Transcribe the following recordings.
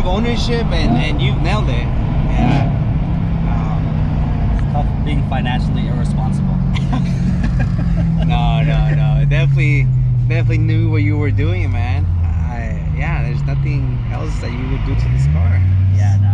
of ownership, and you've nailed it. Yeah. It's tough being financially irresponsible. No. Definitely knew what you were doing, man. Yeah, there's nothing else that you would do to this car. Yeah, no,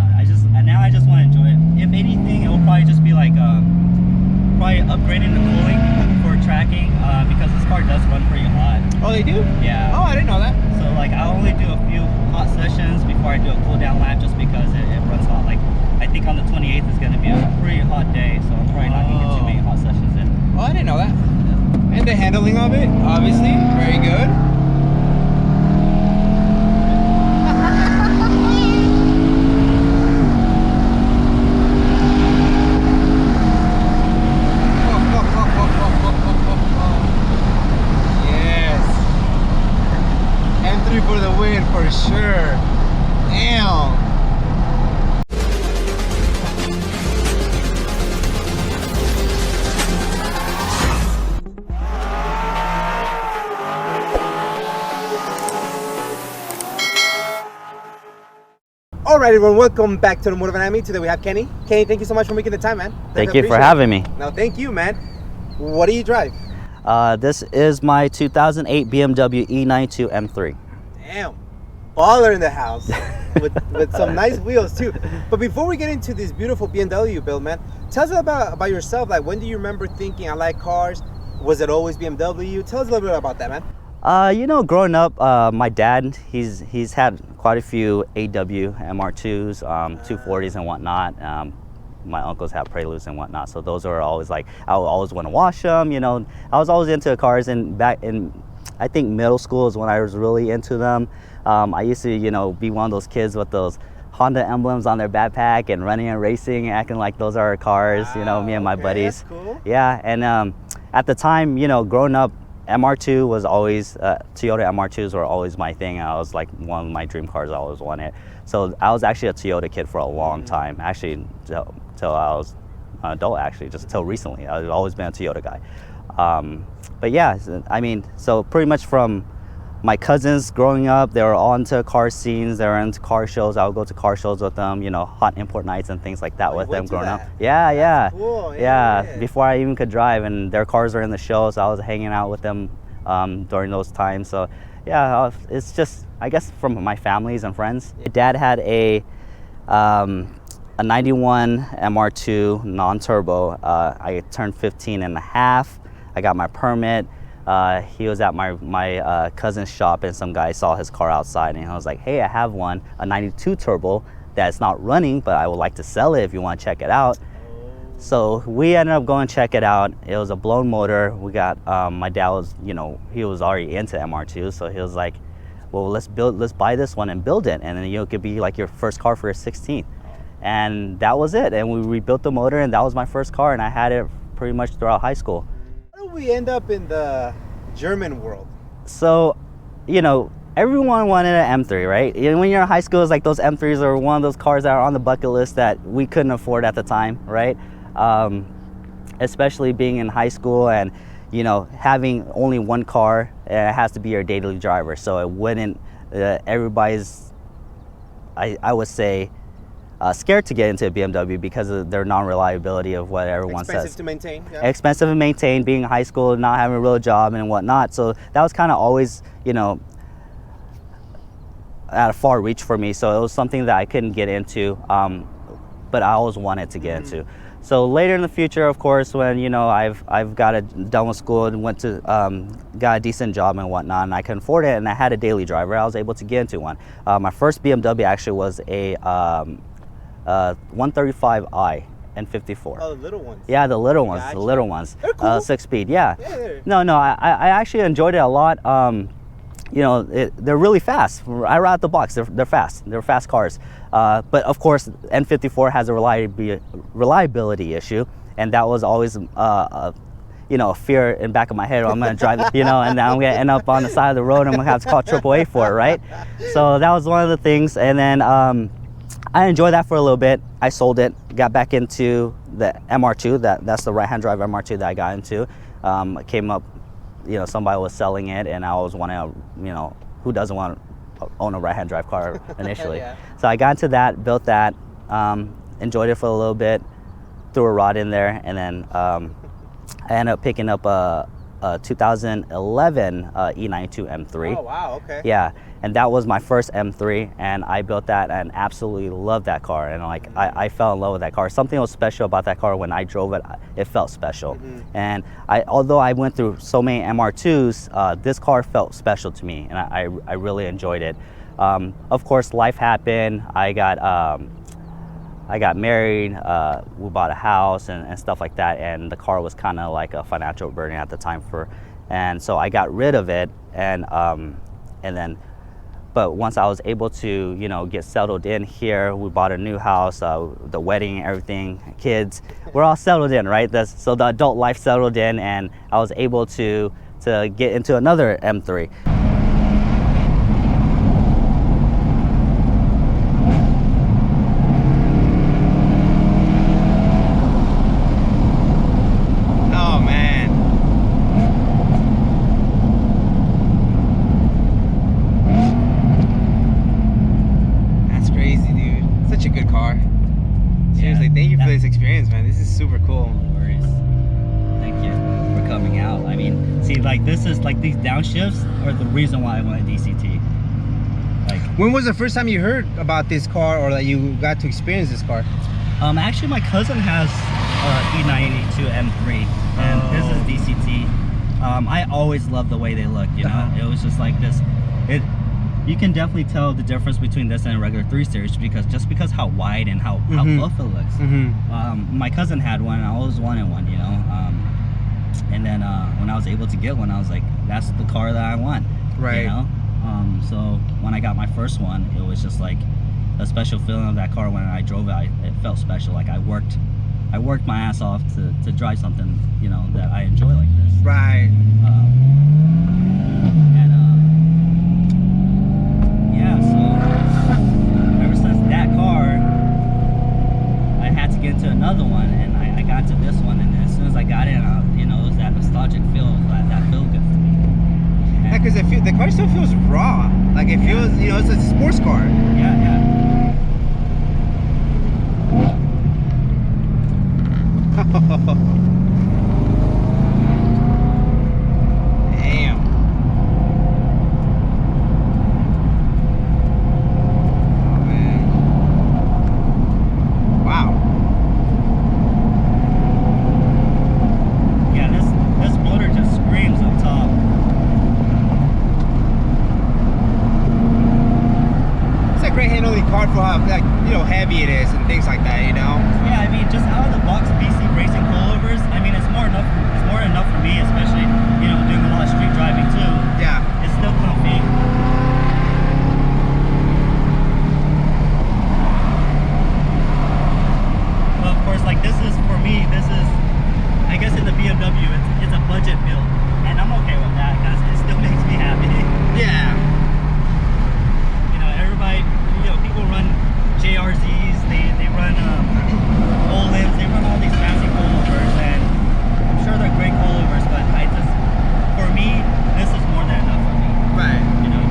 now I just want to enjoy it. If anything, it will probably just be like probably upgrading the cooling for tracking because this car does run pretty hot. Oh, they do? Yeah. Oh, I didn't know that. So like I only do a few hot sessions before I do a cool down lap just because it runs hot. Like I think on the 28th is going to be a pretty hot day, so I'm probably not going to get too many hot sessions in. Oh, I didn't know that. And the handling of it, obviously, very good. Yes. M3 for the win, for sure. Damn. All right, everyone, welcome back to Automotive Anatomy. Today we have Kenny. Kenny, thank you so much for making the time, man. Thank you for having me. No, thank you, man. What do you drive? This is my 2008 BMW E92 M3. Damn, baller in the house with some nice wheels too. But before we get into this beautiful BMW build, man, tell us about yourself. Like, when do you remember thinking I like cars? Was it always BMW? Tell us a little bit about that, man. You know, growing up, my dad, he's had quite a few AW MR2s, 240s and whatnot. My uncles have Preludes and whatnot, so those are always like, I would always want to wash them, you know. I was always into cars, and back in, I think middle school is when I was really into them. I used to, you know, be one of those kids with those Honda emblems on their backpack and running and racing, acting like those are our cars, you know, me and my buddies. That's cool. Yeah, and at the time, you know, growing up, MR2 was always, Toyota MR2s were always my thing. I was like one of my dream cars I always wanted. So I was actually a Toyota kid for a long time, actually till I was an adult, actually, just till recently. I've always been a Toyota guy. But yeah, I mean, so pretty much from my cousins growing up, they were all into car scenes, they were into car shows. I would go to car shows with them, you know, hot import nights and things like that with them growing up. Yeah. Cool. Yeah, before I even could drive, and their cars were in the show, so I was hanging out with them during those times. So yeah, it's just, I guess, from my families and friends. My dad had a 91 MR2 non-turbo. I turned 15 and a half. I got my permit. He was at my cousin's shop, and some guy saw his car outside, and I was like, hey, I have one, a 92 turbo that's not running, but I would like to sell it if you want to check it out. So we ended up going to check it out. It was a blown motor. We got, my dad was, you know, he was already into MR2, so he was like, well, let's buy this one and build it, and then, you know, it could be like your first car for your 16th. And that was it. And we rebuilt the motor, and that was my first car, and I had it pretty much throughout high school. How did we end up in the German world? So, you know, everyone wanted an M3, right? When you're in high school, it's like those M3s are one of those cars that are on the bucket list that we couldn't afford at the time, right? Especially being in high school and, you know, having only one car, it has to be your daily driver. So it wouldn't, everybody's, I would say, scared to get into a BMW because of their non-reliability of what everyone says. Expensive to maintain. Yeah. Expensive to maintain, being in high school, not having a real job and whatnot. So that was kind of always, you know, at a far reach for me. So it was something that I couldn't get into, but I always wanted to get into. So later in the future, of course, when, you know, I've got done with school and went to got a decent job and whatnot, and I could afford it, and I had a daily driver, I was able to get into one. My first BMW actually was a 135i and 54. Oh, the little ones. Yeah, the little ones. Gotcha. The little ones. They're cool. 6-speed. Yeah. Yeah, No, I actually enjoyed it a lot. You know, they're really fast. Right out of the box, they're fast. They're fast cars. But of course, N54 has a reliability issue, and that was always, you know, a fear in the back of my head. I'm gonna drive, you know, and then I'm gonna end up on the side of the road, and I'm gonna have to call AAA for it, right? So that was one of the things. And then I enjoyed that for a little bit. I sold it, got back into the MR2. That's the right-hand drive MR2 that I got into. It came up, you know, somebody was selling it, and I always wanted to, you know, who doesn't want own a right-hand drive car initially. Yeah. So I got into that, built that, enjoyed it for a little bit, threw a rod in there, and then I ended up picking up a 2011 E92 M3. Oh wow, okay. Yeah, and that was my first M3, and I built that and absolutely loved that car. And like I fell in love with that car. Something was special about that car. When I drove it, it felt special. And although I went through so many MR2s, this car felt special to me, and I really enjoyed it. Of course, life happened. I got married, we bought a house and stuff like that, and the car was kind of like a financial burden at the time and so I got rid of it, but once I was able to, you know, get settled in here, we bought a new house, the wedding, everything, kids, we're all settled in, right? So the adult life settled in, and I was able to get into another M3. Thank you for this experience, man. This is super cool. No worries. Thank you for coming out. I mean, see, like this is like these downshifts are the reason why I wanted DCT. Like, when was the first time you heard about this car, or that you got to experience this car? Actually, my cousin has E92 M3, and this is DCT. I always loved the way they look. You know, it was just like this. You can definitely tell the difference between this and a regular 3 Series because how wide and how buff it looks. My cousin had one, and I always wanted one, you know. And then when I was able to get one, I was like, that's the car that I want. Right. You know. So when I got my first one, it was just like a special feeling of that car. When I drove it, it felt special. Like I worked my ass off to drive something, you know, that I enjoy like this. Right. Yeah, so ever since that car, I had to get into another one, and I got to this one, and as soon as I got in, you know, it was that nostalgic feel, that feel good to me. Yeah, because the car still feels raw. Like it feels, you know, it's a sports car. Yeah. Like, you know, heavy it is and things like that, you know. Yeah, I mean, just out of the box BC racing coilovers, I mean, it's more enough for me, especially, you know, doing a lot of street driving too. Yeah, it's still comfy. But of course, like, this is I guess in the BMW, it's a budget build, and I'm okay with that because it still makes me happy. Yeah. You know, everybody, you know, people run JRZs, they run Olins, they run all these fancy coilovers, and I'm sure they're great coilovers, but for me, this is more than enough for me. Right. You know,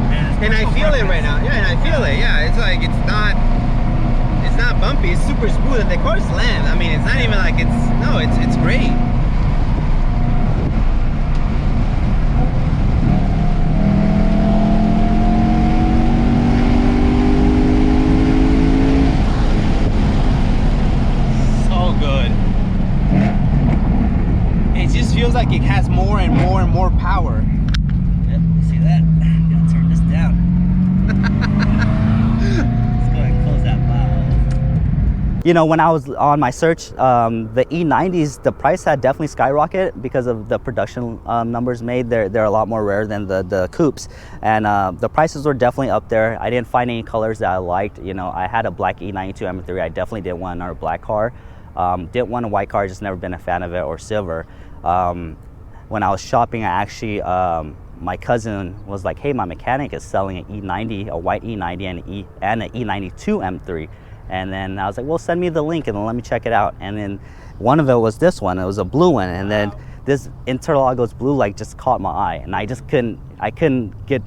and I feel it right now. Yeah, and I feel it. Yeah, it's like it's not bumpy. It's super smooth, and the car slams. I mean, it's not even like it's great. Feels like it has more and more and more power. Yep, see that? Gotta turn this down. Let's go ahead and close that valve. You know, when I was on my search, the E90s, the price had definitely skyrocketed because of the production numbers made. They're a lot more rare than the coupes, and the prices were definitely up there. I didn't find any colors that I liked. You know, I had a black E92 M3. I definitely didn't want another black car. Didn't want a white car. Just never been a fan of it, or silver. When I was shopping, I actually, my cousin was like, hey, my mechanic is selling an E90, a white E90 and an E92 M3. And then I was like, well, send me the link and then let me check it out. And then one of it was this one. It was a blue one. And then this Interlagos blue like just caught my eye. And I just couldn't get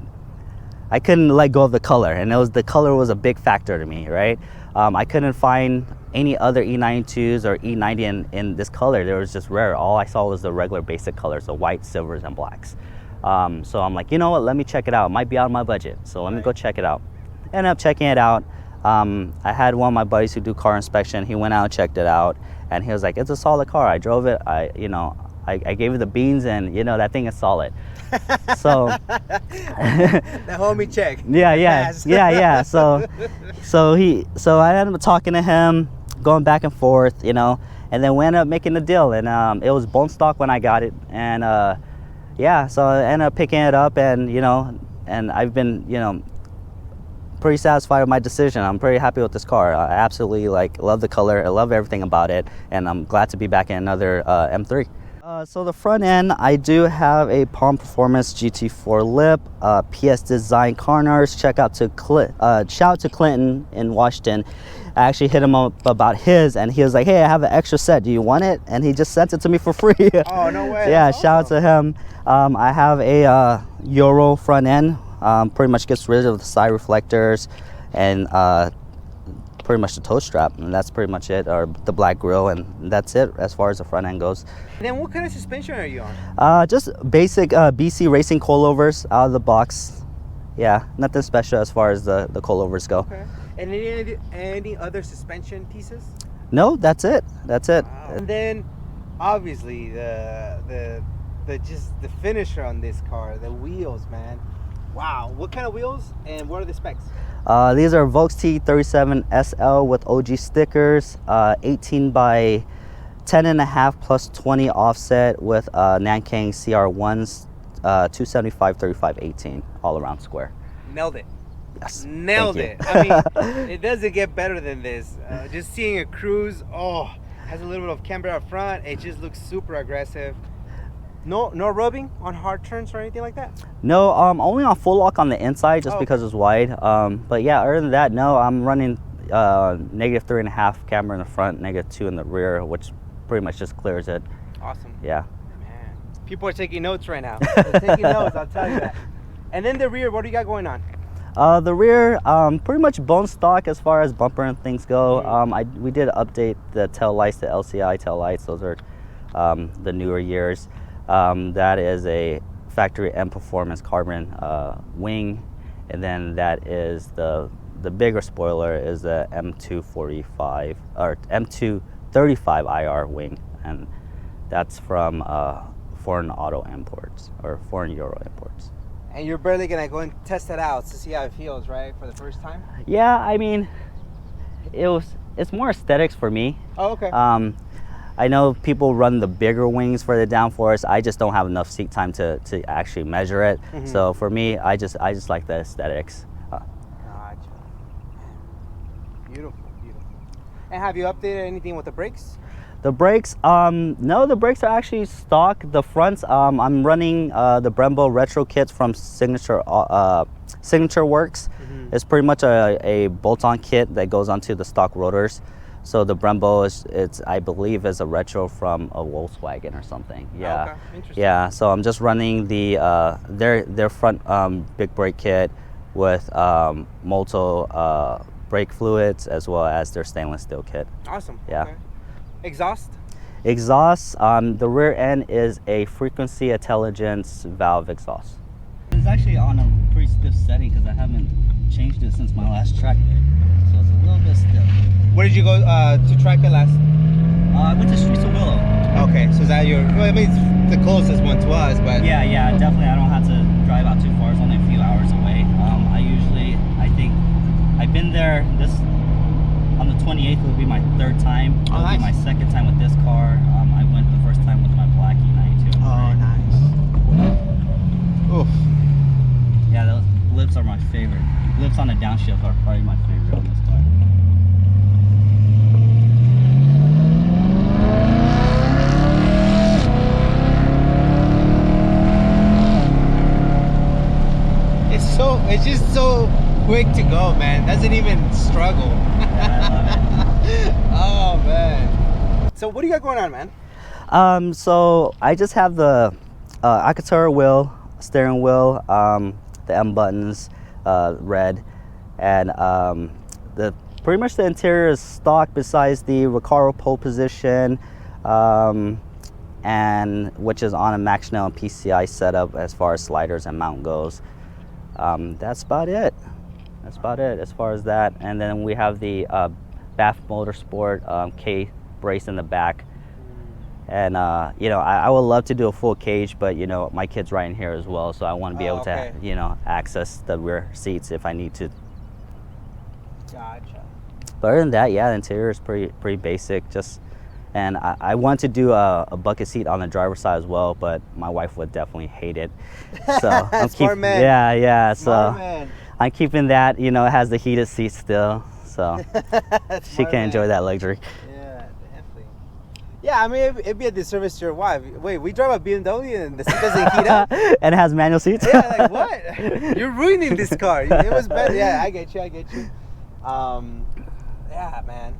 I couldn't let go of the color, and the color was a big factor to me, right? I couldn't find any other E92s or E90 in this color. There was just rare. All I saw was the regular basic colors, the white, silvers, and blacks. So I'm like, you know what, let me check it out. It might be out of my budget, so let me go check it out. Ended up checking it out. I had one of my buddies who do car inspection. He went out and checked it out, and he was like, it's a solid car. I drove it. I gave it the beans, and that thing is solid. So the homie check. Yeah. So I ended up talking to him, going back and forth, and then we ended up making the deal. And it was bone stock when I got it, and so I ended up picking it up, and and I've been pretty satisfied with my decision. I'm pretty happy with this car. I absolutely love the color. I love everything about it, and I'm glad to be back in another M3. So the front end, I do have a Palm Performance GT4 lip, PS Design corners. Shout out to Clinton in Washington. I actually hit him up about his, and he was like, hey, I have an extra set. Do you want it? And he just sent it to me for free. Oh, no way. Yeah, That's shout awesome. out to him. I have a Euro front end. Pretty much gets rid of the side reflectors and pretty much the toe strap, and that's pretty much it, or the black grille, and that's it as far as the front end goes. And then what kind of suspension are you on? Just basic BC Racing coilovers out of the box. Yeah, nothing special as far as the coilovers go. Okay. And any other suspension pieces? No, that's it. That's it. Wow. And then obviously the finisher on this car, the wheels, man. Wow, what kind of wheels and what are the specs? These are Volks T37 SL with OG stickers, 18 by 10.5 plus 20 offset with Nankang CR1s, 275 35 18 all around square. Nailed it. Yes. Nailed Thank it. I mean, it doesn't get better than this. Just seeing a cruise, has a little bit of camber up front. It just looks super aggressive. No rubbing on hard turns or anything like that? No, only on full lock on the inside just because it's wide. But yeah, other than that, no, I'm running -3.5 camber in the front, -2 in the rear, which pretty much just clears it. Awesome. Yeah. Man, people are taking notes right now. They're taking notes, I'll tell you that. And then the rear, what do you got going on? The rear, pretty much bone stock as far as bumper and things go. We did update the tail lights, the LCI tail lights. Those are the newer years. That is a factory M Performance carbon wing, and then that is the bigger spoiler is the M245 or M235 IR wing, and that's from foreign auto imports or foreign Euro imports. And you're barely gonna go and test it out to see how it feels, right, for the first time? Yeah, I mean, it's more aesthetics for me. Oh, okay. I know people run the bigger wings for the downforce. I just don't have enough seat time to actually measure it. Mm-hmm. So for me, I just like the aesthetics. Gotcha. Beautiful, beautiful. And have you updated anything with the brakes? The brakes, no, the brakes are actually stock. The fronts, I'm running the Brembo retro kits from Signature Works. Mm-hmm. It's pretty much a bolt-on kit that goes onto the stock rotors. So the Brembo it's I believe is a retro from a Volkswagen or something. Yeah. Oh, okay. Interesting. Yeah. So I'm just running the their front big brake kit with Molto brake fluids as well as their stainless steel kit. Awesome. Yeah. Okay. Exhaust? Exhaust. The rear end is a frequency intelligence valve exhaust. It's actually on a pretty stiff setting because I haven't changed it since my last track day. So it's a little bit stiff. Where did you go to track it last? I went to Streets of Willow. Okay, so is that well, I mean, it's the closest one to us, but... Yeah, definitely. I don't have to drive out too far. It's only a few hours away. I think I've been there on the 28th will be my third time. It'll be my second time with this car. I went the first time with my black E92. Oh, nice. Oof. Yeah, those blips are my favorite. Blips on the downshift are probably my favorite on this car. It's just so quick to go, man. Doesn't even struggle. Yeah, I love it. Oh man. So what do you got going on, man? So I just have the Alcantara wheel, steering wheel, the M buttons, red, and the pretty much the interior is stock besides the Recaro pole position, and which is on a Max Schnell and PCI setup as far as sliders and mount goes. That's about it. That's about it as far as that. And then we have the BAF Motorsport K brace in the back. And you know, I would love to do a full cage, but you know, my kid's right in here as well, so I want to be able to, you know, access the rear seats if I need to. Gotcha. But other than that, yeah, the interior is pretty basic. Just, and I want to do a bucket seat on the driver's side as well, but my wife would definitely hate it. So I'm Smart man. Yeah. Smart So man. I'm keeping that. You know, it has the heated seat still, so she can enjoy that luxury. Yeah, definitely. Yeah, I mean, it'd be a disservice to your wife. Wait, we drive a BMW and the seat doesn't heat up? And it has manual seats? Yeah, like what? You're ruining this car. It was better. Yeah, I get you. Yeah, man.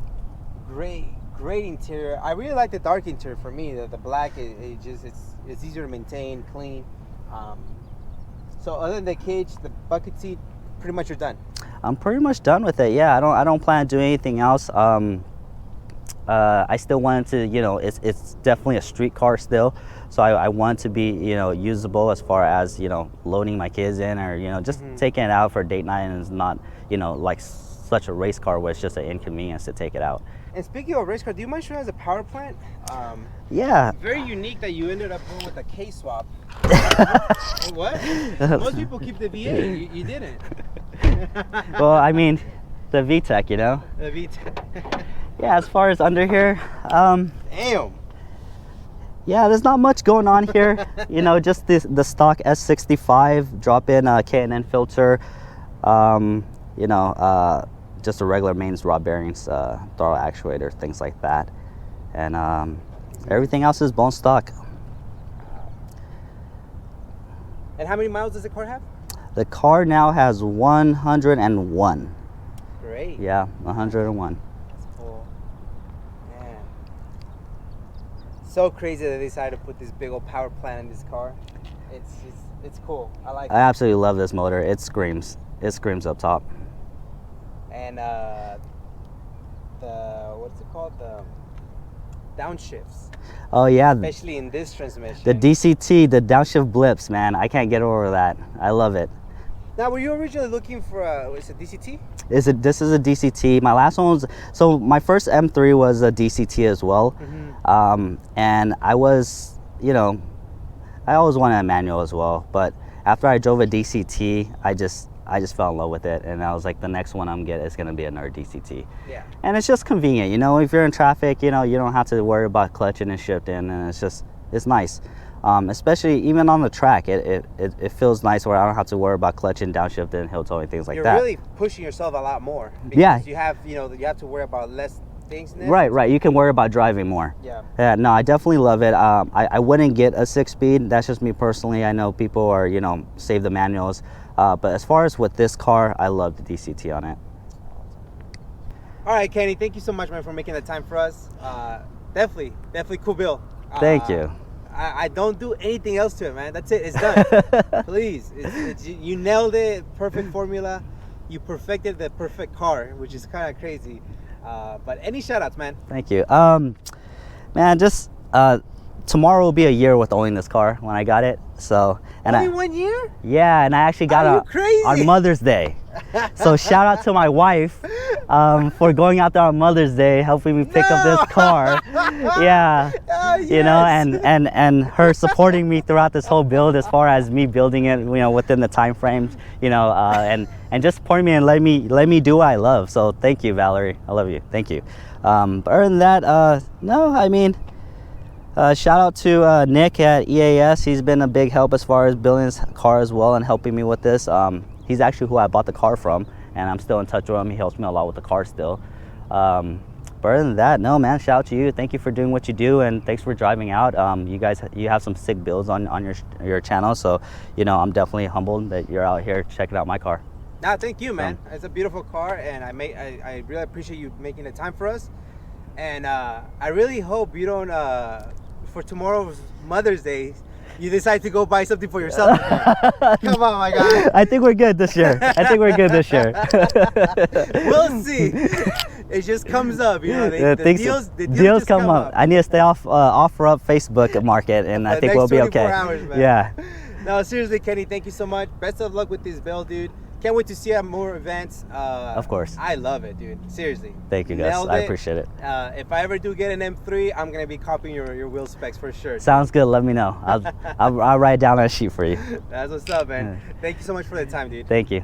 Great interior. I really like the dark interior for me. The black, it's easier to maintain, clean. So other than the cage, the bucket seat, pretty much you're done. I'm pretty much done with it. Yeah, I don't plan on doing anything else. I still wanted to, you know, it's definitely a street car still, so I want to be, you know, usable as far as, you know, loading my kids in, or, you know, just taking it out for a date night, and it's not, you know, like such a race car where it's just an inconvenience to take it out. And speaking of race car, do you mind showing us a power plant? Yeah. Very unique that you ended up going with a K swap. What? Most people keep the V8. You didn't. Well, I mean, the VTEC, you know. The V8. Yeah, as far as under here, Damn. yeah, there's not much going on here. You know, just the stock S65 drop-in K&N filter. You know, just a regular mains rod bearings, throttle actuator, things like that, and everything else is bone stock. And how many miles does the car have? The car now has 101. Great. Yeah, 101. That's cool. Man. So crazy that they decided to put this big old power plant in this car. It's cool. I like it. I absolutely love this motor. It screams up top. And what's it called? The downshifts. Oh yeah. Especially in this transmission. The DCT, the downshift blips, man. I can't get over that. I love it. Now, were you originally looking for a DCT? This is a DCT. My last one was, so my first M3 was a DCT as well. And I was, you know, I always wanted a manual as well, but after I drove a DCT, I just fell in love with it, and I was like, the next one I'm getting is gonna be another DCT. Yeah. And it's just convenient, you know. If you're in traffic, you know, you don't have to worry about clutching and shifting, and it's nice. Especially even on the track, it feels nice where I don't have to worry about clutching, downshifting, hill towing, things like that. You're really pushing yourself a lot more. Because yeah. You have to worry about less things now. Right. You can worry about driving more. Yeah. Yeah. No, I definitely love it. I wouldn't get a 6-speed. That's just me personally. I know people are, you know, save the manuals. But as far as with this car, I love the DCT on it. All right, Kenny, thank you so much, man, for making the time for us. Definitely cool build. Thank you. I don't do anything else to it, man. That's it. It's done. Please. You nailed it. Perfect formula. You perfected the perfect car, which is kind of crazy. But any shout-outs, man? Thank you. Man, just tomorrow will be a year with owning this car when I got it. So, and only 1 year? Yeah, and I actually got it on Mother's Day. So shout out to my wife for going out there on Mother's Day, helping me pick up this car. Yeah, yes. You know, and her supporting me throughout this whole build, as far as me building it, you know, within the time frames, you know, and just supporting me and let me do what I love. So thank you, Valerie. I love you. Thank you. But other than that, no, I mean. Shout out to Nick at EAS. He's been a big help as far as building his car as well and helping me with this. He's actually who I bought the car from, and I'm still in touch with him. He helps me a lot with the car still. But other than that, no, man, shout out to you. Thank you for doing what you do, and thanks for driving out. You have some sick builds on your channel, so you know, I'm definitely humbled that you're out here checking out my car. Nah, thank you, man. It's a beautiful car, and I really appreciate you making the time for us. And I really hope you don't, for tomorrow's Mother's Day, you decide to go buy something for yourself. Come on, my guy. I think we're good this year. I think we're good this year. We'll see. It just comes up, you know. The deals come up. I need to stay off offer up Facebook market, and I think we'll be okay. Hours, man. Yeah. No, seriously, Kenny, thank you so much. Best of luck with this build, dude. Can't wait to see you at more events. Of course. I love it, dude. Seriously. Thank you, guys. I appreciate it. If I ever do get an M3, I'm gonna be copying your wheel specs for sure. Sounds good. Let me know. I'll write down a sheet for you. That's what's up, man. Thank you so much for the time, dude. Thank you.